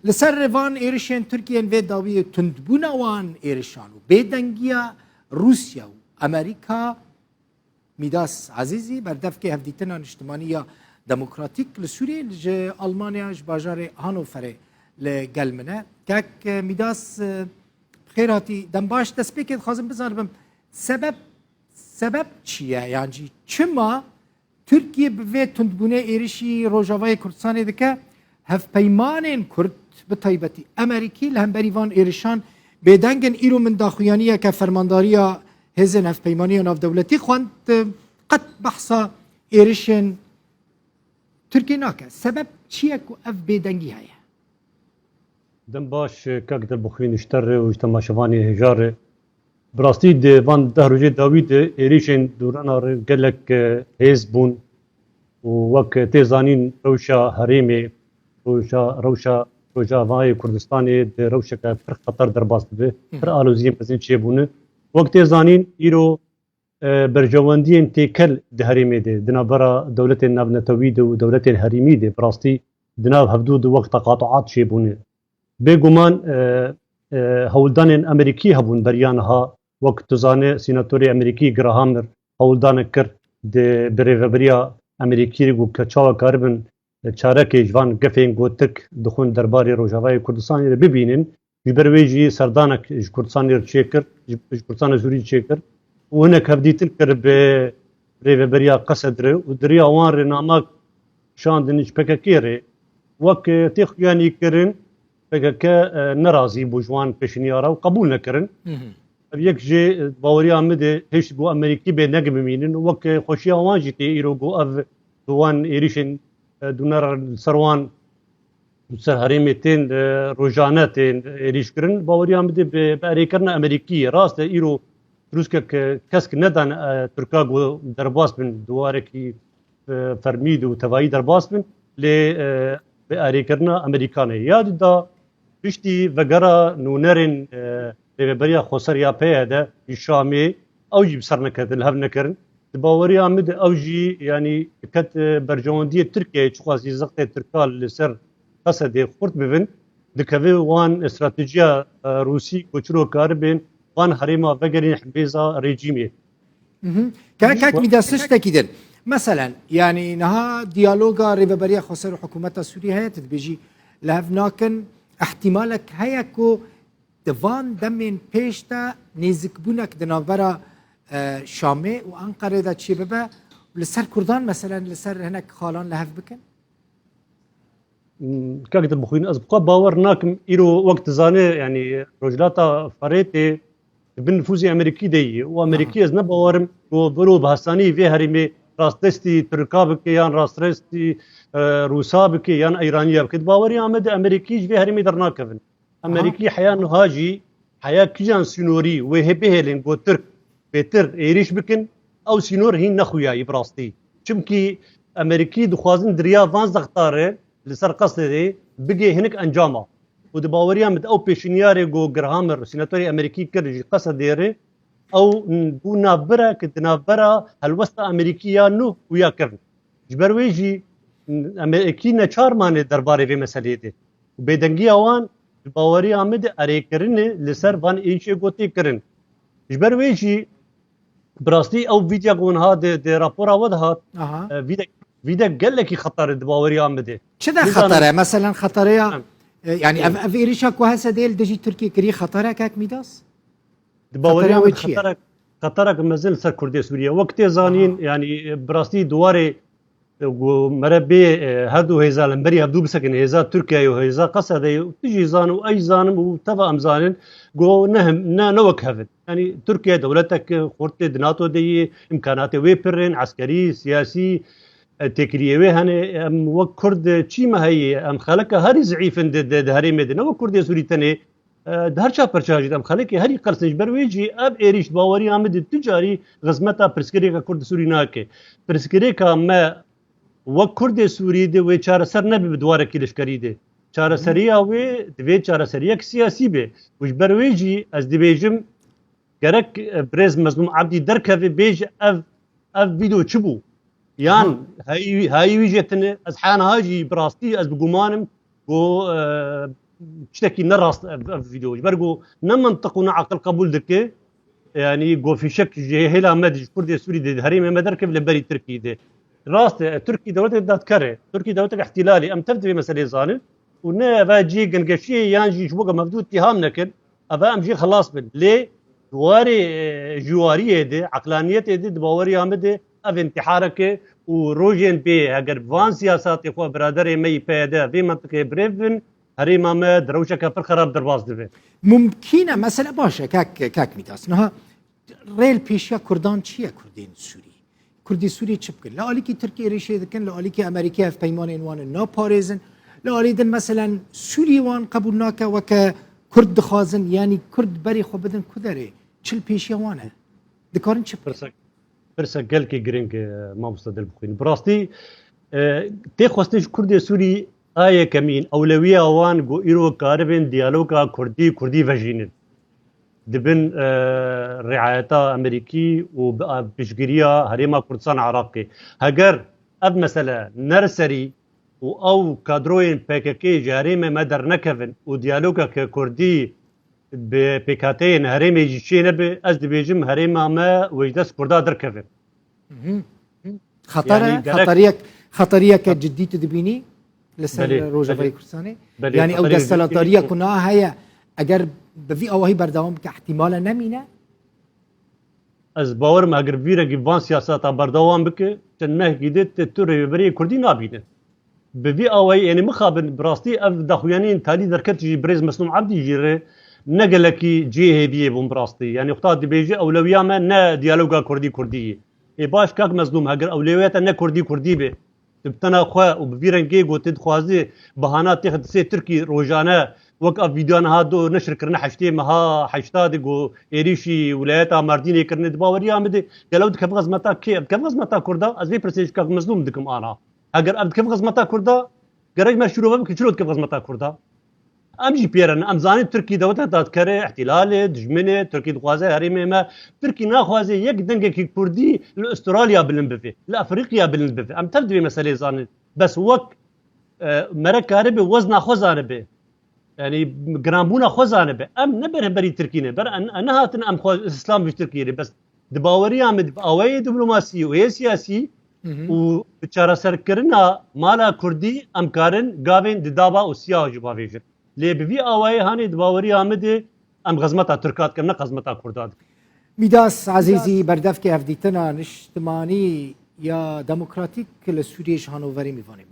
لسر وان ایرشن ترکیه و داوی تندبون وان ایرشانو بدنگیا روسیا و امریکا میداس عزیزی بردف که هفدیتنا اجتماعی دموکراتیک لسوریه لج آلمانیا ج باجار هانوفر لگلمنه که میداس خیراتی دنباش دست بکید خواستم بزنم سبب چیه یعنی چما ترکیه به تندبونه ایرشی روجاوای کردستان دکه هف پیمان کرد به طیبتی امریکی لهم بریوان ایرشان بدنگن ایرو من داخویانیه که فرمانداریا هزن هف پیمانی ناف دولتی خواند قد بحثا ایرشن ترکیه ناکه سبب چیه که اف بدنگی هایه دم باش کاک در بخوین اشتر و اجتماع شوانی هجار براستی ده وان ده روژه داوید ایریشن دوران آر گلک هیز بون و وک تیزانین روشا حریمی روشا وای کردستانی ده روشا که پر خطر در باست به پر آلوزیم پسین چیه بونه وک تیزانین ایرو برجواندین تیکل ده حریمی ده دنابرا دولت نبنتوی ده و دولت حریمی ده براستی دناب هفدود وقت تقاطعات چیه بونه بگمان هولدان امریکی هبون بریانها وقت تزانه سیناتوری امریکی گراهامر هولدان کرد ده بریوبریا امریکی رو کچاو کاربن چارک جوان گفین گوتک دخون درباری روجاوای کردستان رو ببینن جبرویجی سردانک کردستان رو چیکر کردستان زوری چیکر و هناك هبدیتن کر به بریوبریا قصدره و دریا وان رنامک شاندنش پککیره وقت تخیانی کرن که نرازی بوجوان پیشنیاره و قبول نکردن. یک جه باوری آمده هیچ بو امریکی به نگم مینن وقت خوشی آوان جیتی ایرو گو اف دوان ایریشن دونر سروان سر حریمتین روزانه تین ایریش کردن باوری آمده به اریکرن امریکی راست ایرو روز که کس که ندان ترکا گو درباس بن دواره کی فرمید و توایی درباس بن ل به اریکرن امریکانه یاد دا پشتی وگرا نونرین بریا خسر یا پیاده شامی اوجی بسر نکرد لهب نکردن باوری آمد اوجی یعنی کت برجواندی ترکیه چخواسی زخت ترکال لسر قصد خورد ببین دکوی وان استراتژیا روسی کوچرو کار بین وان حریما وگرین حبیزا رژیمی كاك ميداسش تاكيدا مثلا يعني نها ديالوغا ريبابريا خسر حكومة سوريا هي تتبجي لهفناكن احتمالك هيكو دوان دمين بيشتا نيزك بونك دنابرا شامي وانقره دا تشي ببا لسر كردان مثلا لسر هناك خالان لهف بكن كاك تبخوين أزبقا باور ناكم إيرو وقت زاني يعني رجلاتا فريتي بالنفوذ أمريكي دي وأمريكي أز نباورم وبرو بحثاني في هرمي راستستي تركا بكي يان راستستي روسا بكي يان إيرانيا بكي باوري آمد أمريكي في هرمي درنا كفن أمريكي حياة نهاجي حياة كجان سينوري وهي بهلين بو ترك بيتر إيريش بكن أو سينور هين نخويا براستي چمكي أمريكي دخوازن دريا فان زغطاره لسر قصد دي بقي هناك أنجامه ودي باوريا مد أو بيشنياري جو جراهامر سيناتوري أمريكي كرجي قصد ديري أو بو نابرا كنت نابرا هالوسطى أمريكية نو ويا كرن جبرويجي أمريكي نشار ماني درباري في مسألة دي وبيدنجي أوان باوريا مد أريكرن لسر فان إيشي قوتي كرن جبرويجي براستي أو فيديو قون هاد دي رابورا ودهات فيديو قال لك خطر باوريا مد شدا خطره مثلا خطريا يعني اف إيريشا كوهسا ديل دجي تركي كري خطرها كاك ميداس باوريا خطرك مازال سر كردي سوريا وقت زانين يعني براستي دواري مربي هادو هيزا لمبري هادو بسكن هيزا تركيا وهيزا قصد تجي زانو اي زانم وتبع امزانن جو نهم نوك هفت يعني تركيا دولتك خورت دناتو دي امكانات ويبرن عسكري سياسي تكريوي هني ام وكرد چی ما هي ام خلق هري ضعيف د هري مدينه وكرد سوري تني دهرچا پرچاجي ام خلق هري قرسنج برويجي اب ايريش باوري امد تجاري غزمتا پرسكري كرد سوري ناكه پرسكري کا ما وكرد سوري دي و چار سر نبي بدواره كيلش كريده چار سريا و دوي چار سريا سياسي به وش برويجي از دبيجم گرك برز مظلوم عبدي دركه بيج اف فيديو چبو يان هاي ويجتن از حان هاجي براستي از بقمانم جو تشتكي نراست فيديو برجو نمنطق عقل قبول دكه يعني جو في شك جهلا مد كردي سوري دي هريمه مدركب لبري تركي دي راست تركي دولت دات كره تركي دولت الاحتلالي ام تبدي مساله زانه ونا باجي قنقشي يانجي شبوقه مفدود اتهام نكن ابا امجي خلاص بن ليه جواري دي عقلانيه دي دباوري امده اف انتحارك وروجين بي اگر فان سياسات اخو برادر مي بيدا في منطقه بريفن هريمه ما دروشك في خراب درباز دبي ممكنه مثلا باشه كاك ميداس نها ريل بيشيا كردان چیه كردين سوري كردي سوري چبكن لا عليكي تركيا ريشه دكن لا عليكي امريكا في بيمان وان نا باريزن لا عليدن مثلا سوري وان قبولناك وك كرد خازن يعني كرد بري خو بدن كدري چل بيشيا وانه دكارن چبكن برسا قال كي جرينك ما مستدل بخين براستي تي خواستش كردي سوري آية كمين أولوية وان جو إيرو كاربين ديالوغا كردي فاجينين دبن رعايتا أمريكي وبشجريا هريما كردستان عراقي هجر أب مثلا نرسري أو كادروين بيككي جاريمة مدر نكفن وديالوغا كردي ببيكاتين هريمة جيشين بي أزد بيجم هريما ما وجدس كردا دركفن خطرية كجدية تدبيني لسر روجا في كردستاني يعني او دستلاتارية كنا هيا اگر بفي او هي بردوام كاحتمالا نمينه از باور ما اگر فيرا جيفان سياسات بردوام بك تنمه جديد توري بري كردي نابينه بفي او هي يعني مخابن براستي اف دخويانين تالي دركت جي بريز مسلوم عبدي جيري نقلكي جي هي بي بون براستي يعني اختار دي بيجي اولويا ما نا ديالوغا كردي اي باش كاك مظلوم اگر اولويات نا كردي به تبتنا خوا وبفيرنجي قلت خوازي بهانات تاخذ سي تركي روجانا وقف فيديوان هادو نشر كرنا حشتي مها حشتا ديغو ايريشي ولايات مارديني كرنا دباوري امدي قالوا كيف غزمتا كيف غزمتا كردا ازبي برسيج كاك مظلوم دكم انا اگر ابد كيف غزمتا كردا قرج ما شروع بك شروط كيف غزمتا كردا امجي بيرن امزاني تركي دوله دات كره احتلال دجمنه تركي دخوازه هريمه ما تركي ناخوازه يك دنگه كي كردي لاستراليا بلنبفي لافريقيا بلنبفي ام تبدي مساله زانت بس وك مركارب وزن خوزانه يعني جرامبونا خوزانه ام نبره بري تركي نبر انها تن ام اسلام في تركيا بس دباوري ام دباوي دبلوماسي و سياسي وبچارا سركرنا مالا كردي امكارن غاوين ددابا وسيا جبافيجن لي بي اوای هاني دباوري امده ام غزمتا تركات كم غزمتا كردات ميداس عزيزي بردفكي هفديتنا نشتماني يا ديمقراطيك لسوريش هانوفري ميفاني